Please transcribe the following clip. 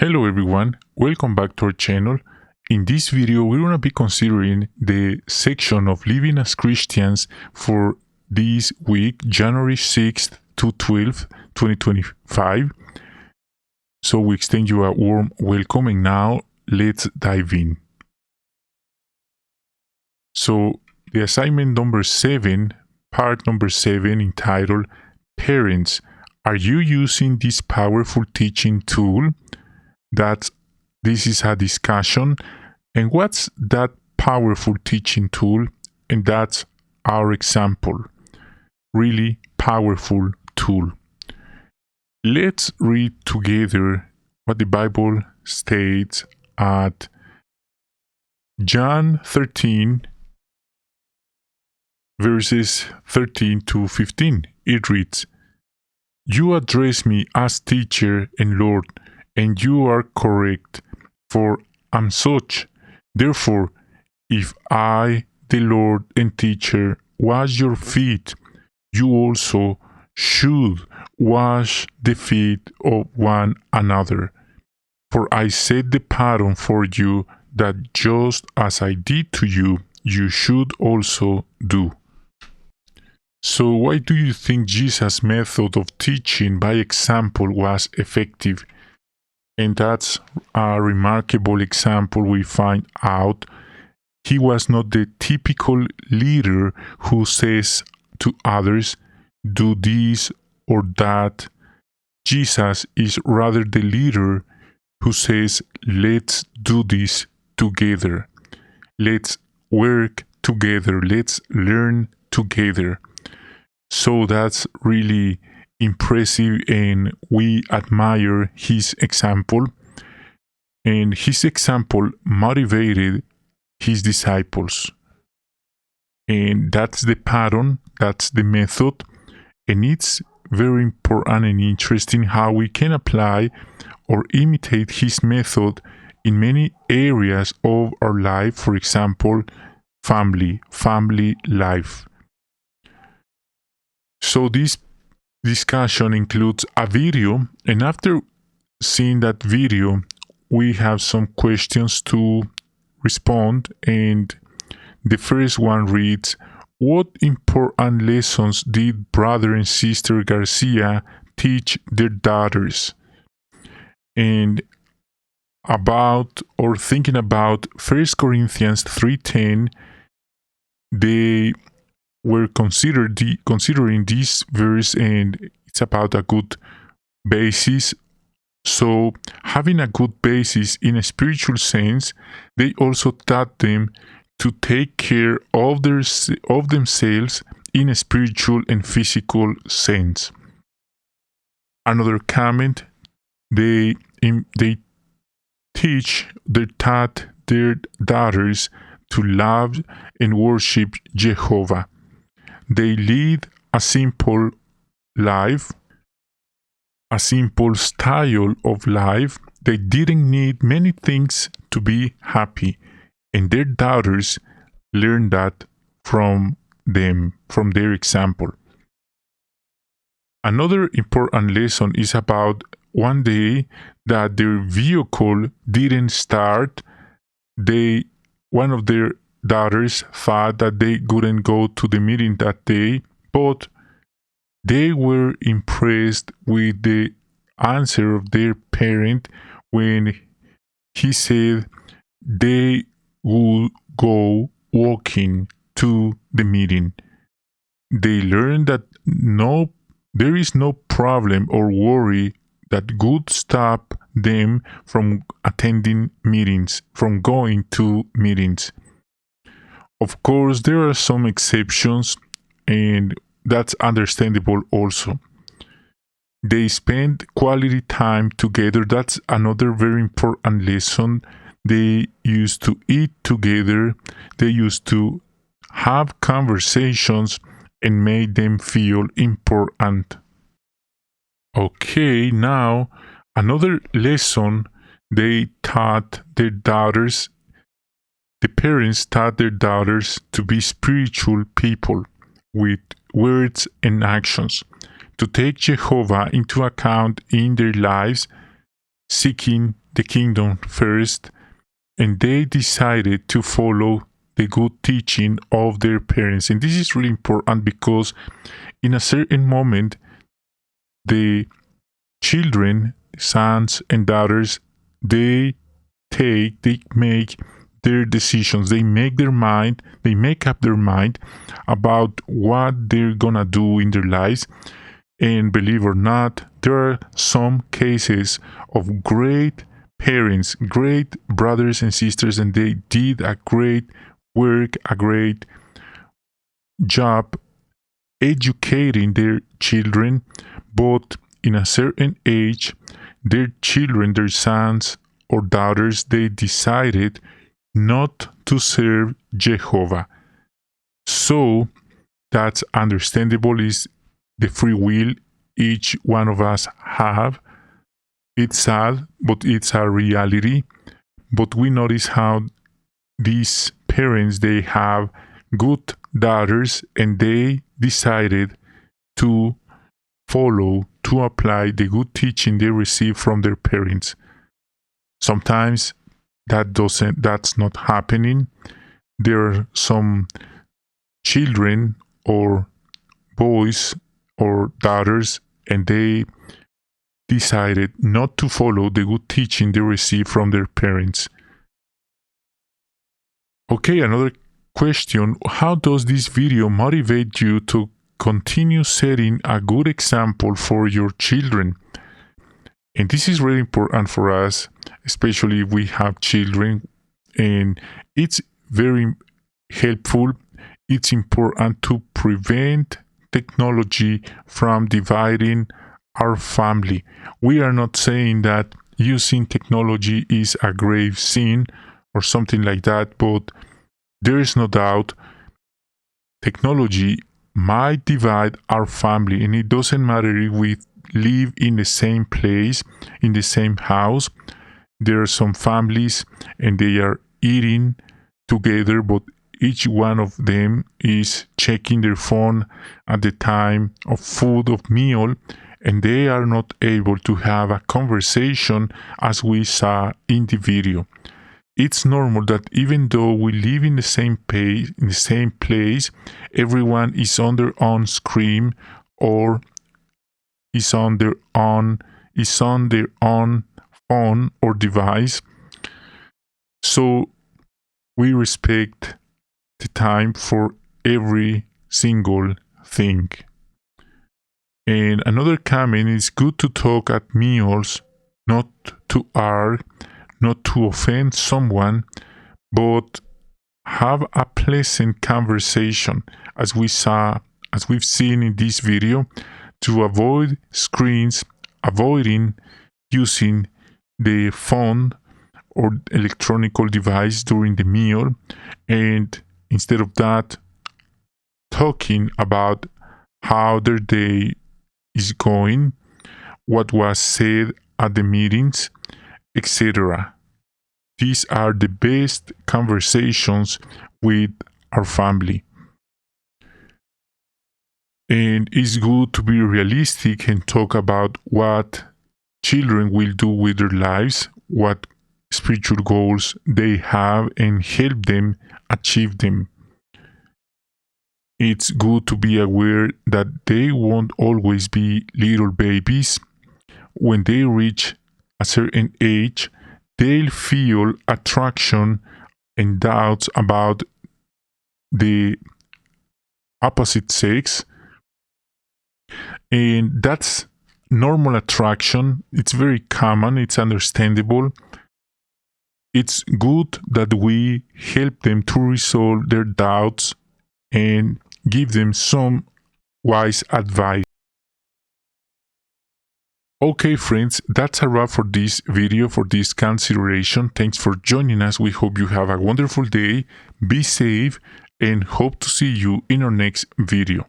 Hello everyone, welcome back to our channel. In this video, we're going to be considering the section of living as Christians for this week, January 6th to 12th, 2025. So we extend you a warm welcome, and now let's dive in. So the assignment number 7, part number 7, entitled Parents, are you using this powerful teaching tool? This is a discussion. And what's that powerful teaching tool? And that's our example. Really powerful tool. Let's read together what the Bible states at John 13, verses 13 to 15. It reads, "You address me as teacher and Lord, and you are correct, for I'm such. Therefore, if I, the Lord and teacher, wash your feet, you also should wash the feet of one another. For I set the pattern for you that just as I did to you, you should also do." So why do you think Jesus' method of teaching by example was effective? And that's a remarkable example we find out. He was not the typical leader who says to others, do this or that. Jesus is rather the leader who says, let's do this together. Let's work together. Let's learn together. So that's really impressive, and we admire his example. And his example motivated his disciples. And that's the pattern, that's the method. And it's very important and interesting how we can apply or imitate his method in many areas of our life. For example, family life. So this discussion includes a video, and after seeing that video, we have some questions to respond. And the first one reads, what important lessons did brother and sister Garcia teach their daughters? And thinking about 1 Corinthians 3:10, they were considering this verse, and it's about a good basis. So having a good basis in a spiritual sense, they also taught them to take care of themselves in a spiritual and physical sense. Another comment, they taught their daughters to love and worship Jehovah. They lead a simple life, a simple style of life. They didn't need many things to be happy, and their daughters learned that from them, from their example. Another important lesson is about one day that their vehicle didn't start. One of their daughters thought that they couldn't go to the meeting that day, but they were impressed with the answer of their parent when he said they would go walking to the meeting. They learned that there is no problem or worry that could stop them from attending meetings, from going to meetings. Of course, there are some exceptions, and that's understandable also. They spend quality time together. That's another very important lesson. They used to eat together. They used to have conversations and made them feel important. Okay, now another lesson they taught their daughters. The parents taught their daughters to be spiritual people with words and actions, to take Jehovah into account in their lives, seeking the kingdom first, and they decided to follow the good teaching of their parents. And this is really important because in a certain moment, the children, sons and daughters, they make their decisions. They make up their mind about what they're gonna do in their lives. And believe or not, there are some cases of great parents, great brothers and sisters, and they did a great work, a great job educating their children, but in a certain age, their children, their sons or daughters, they decided not to serve Jehovah. So that's understandable, is the free will each one of us have. It's sad, but it's a reality. But we notice how these parents, they have good daughters, and they decided to apply the good teaching they received from their parents. Sometimes that's not happening. There are some children or boys or daughters, and they decided not to follow the good teaching they received from their parents. Okay, another question: how does this video motivate you to continue setting a good example for your children? And this is really important for us, especially if we have children, and it's very helpful. It's important to prevent technology from dividing our family. We are not saying that using technology is a grave sin or something like that, but there is no doubt technology might divide our family, and it doesn't matter if we live in the same place, in the same house. There are some families and they are eating together, but each one of them is checking their phone at the time of food, of meal, and they are not able to have a conversation as we saw in the video. It's normal that even though we live in the same place, everyone is on their own screen or is on their own phone or device. So we respect the time for every single thing. And another comment is good to talk at meals, not to argue, not to offend someone, but have a pleasant conversation, as we've seen in this video, to avoid screens, avoiding using the phone or electronic device during the meal, and instead of that, talking about how their day is going, what was said at the meetings, etc. These are the best conversations with our family. And it's good to be realistic and talk about what children will do with their lives, what spiritual goals they have, and help them achieve them. It's good to be aware that they won't always be little babies. When they reach a certain age, they'll feel attraction and doubts about the opposite sex, and that's normal attraction. It's very common, it's understandable. It's good that we help them to resolve their doubts and give them some wise advice. Okay, friends, that's a wrap for this video, for this consideration. Thanks for joining us. We hope you have a wonderful day. Be safe and hope to see you in our next video.